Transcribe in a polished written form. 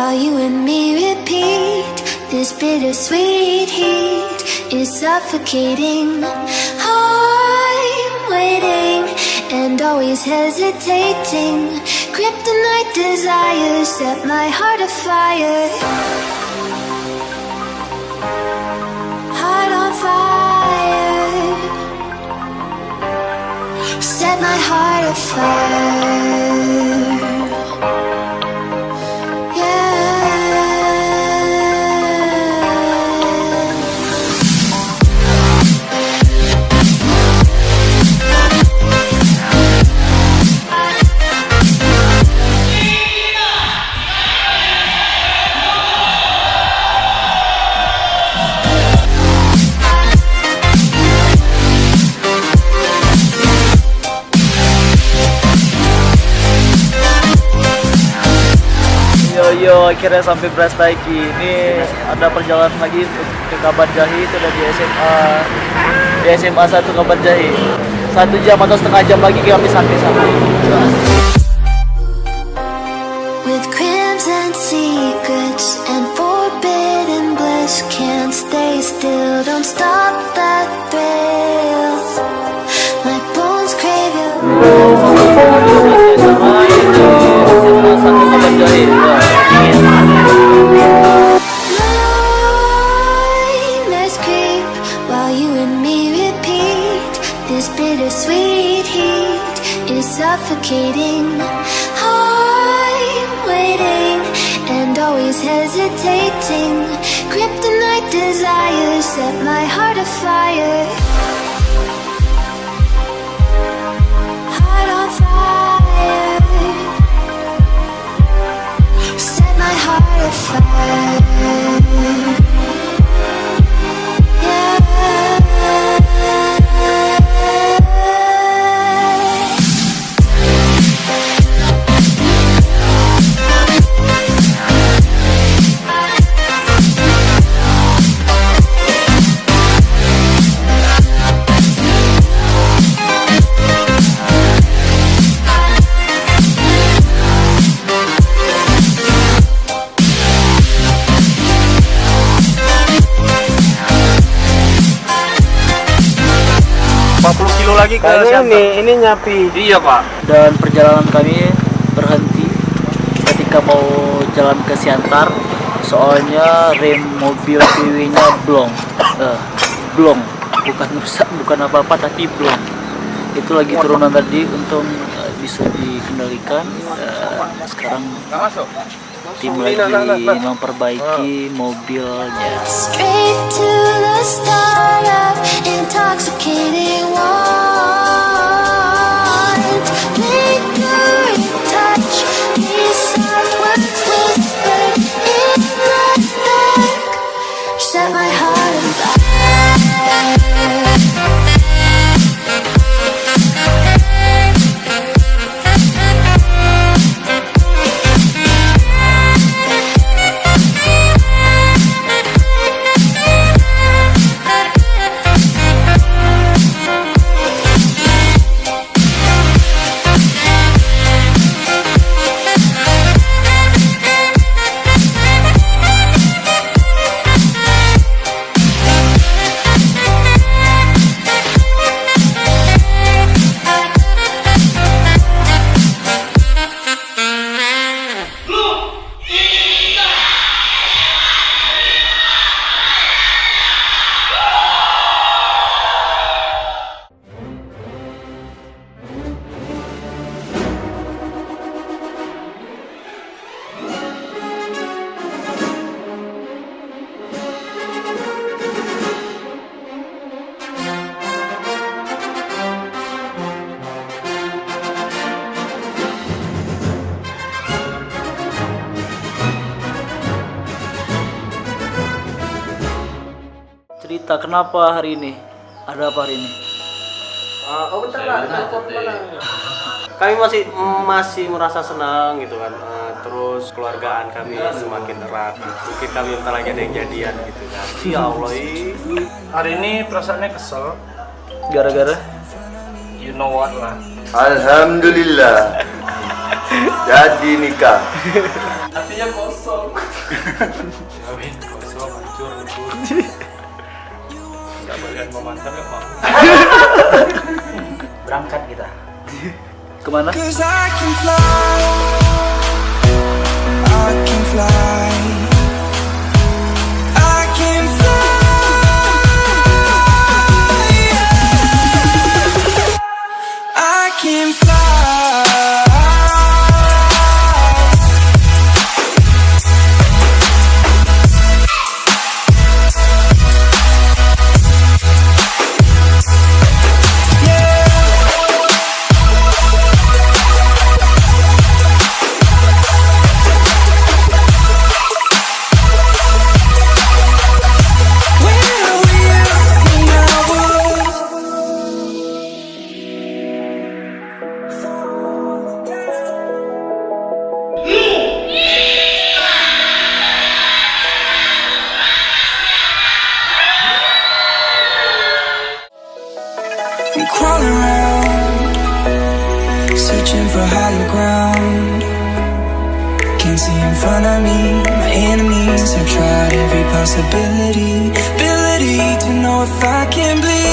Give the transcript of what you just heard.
while you and me repeat. This bittersweet heat is suffocating. I'm waiting and always hesitating. Kryptonite desires set my heart afire. Heart on fire. Set my heart afire. Yo, akhirnya sampai beras lagi. Ini ada perjalanan lagi ke Kabanjahi, itu ada di SMA 1 Kabanjahi. 1 jam atau setengah jam lagi kami sampai sana. With crimson secrets and forbidden bliss, can't stay still, don't stop that thrill. My bones crave your nightmares creep while you and me repeat. This bittersweet heat is suffocating. I'm waiting and always hesitating. Kryptonite desires set my heart afire. Heart on fire. Set my heart afire. Lagi ke ini nyapi. Iya Pak. Dan perjalanan kami berhenti ketika mau jalan ke Siantar, soalnya rem mobil PW-nya blong. Blong, bukan rusak, bukan apa-apa, tapi blong. Itu lagi turunan tadi, untung bisa dikendalikan. Sekarang tim lagi memperbaiki mobilnya. Straight to the start of intoxicating warmth. Lingering touch, these soft words whispered in the dark. Set my heart on fire. Cerita kenapa hari ini? Ada apa hari ini? Bentar lah. Kami masih merasa senang gitu kan. Terus keluargaan kami semakin erat. Mungkin kami bentar lagi ada yang jadian gitu kan. Ya Allah. Hari ini perasaannya kesel. Gara-gara? You know what lah. Alhamdulillah. Jadi nikah. Hatinya kosong. Ya win, kosong, hancur, lebur. Enggak bagian mau mantan enggak mau. Berangkat kita. Kemana? 'Cause I can fly, I can fly, I can fly, I can fly. I'm crawling around, searching for higher ground. Can't see in front of me, my enemies have tried every possibility, ability to know if I can bleed.